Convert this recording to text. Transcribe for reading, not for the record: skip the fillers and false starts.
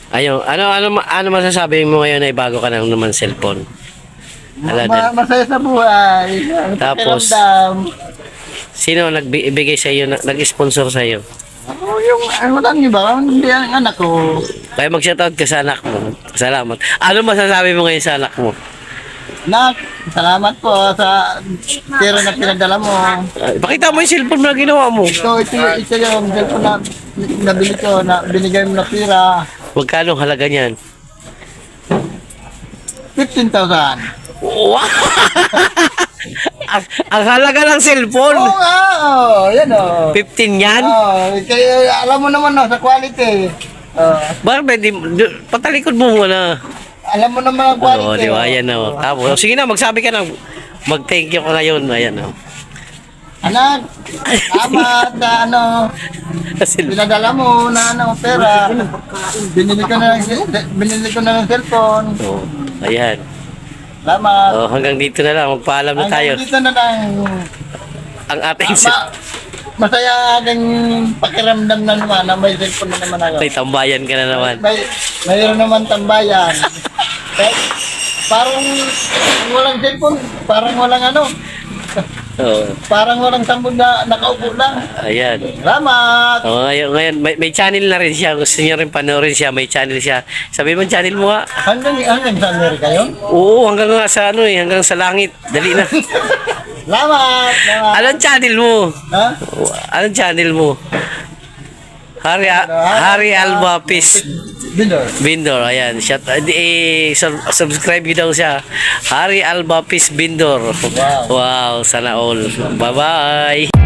Ayun, ano masasabi mo ngayon ay bago ka na naman cellphone? Aladdin. Masaya sa buhay. Tapos, Pakiramdam. sino nagbigay sa iyo, nag-sponsor sa iyo? Ako yung, ano lang yun ba? Hindi ang anak ko. Kaya mag-shoutout ka sa anak mo. Salamat. Ano masasabi mo ngayon sa anak mo? Nak, salamat po sa pera na pinadala mo. Pakita mo yung cellphone na ginawa mo. Ito yung cellphone na nabili ko, na binigay mo na pera. Magkano ang halaga niyan? 15,000. Wow! ang halaga ng cellphone. Oo nga, yan 15 yan? Kaya alam mo naman sa quality. Bakit ba, patalikod mo muna. Alam mo naman ang quality. Oo, di ba? Ayan na. Tapos, sige na, magsabi ka na. Mag-thank you ka ngayon. Ayan o. Anak, salamat na pinadala mo na pera. Binili ko na ng cellphone. Oo, ayan. Salamat. Oh, hanggang dito na lang. Magpaalam na tayo. Hanggang dito na lang. Ang ating Masaya aking pakiramdam na naman na may cellphone na naman ako. may tambayan ka na naman. Mayroon naman tambayan. Parang walang cellphone, parang walang Oo. parang walang sambog na nakaupo lang. Ayan. Salamat. Oh, ngayon may channel na rin siya. Gusto niya rin panoorin siya. May channel siya. Sabi mo channel mo nga. Hanggang sa Amerika yun? Oo, hanggang nga sa hanggang sa langit. Dali na. Salamat. Anong channel mo? Ha? Anong channel mo? Hari Alba Peace Bindor. Bindor. Ayan. Subscribe daw siya. Hari Alba Peace Bindor. Wow. Sana all. Bye-bye.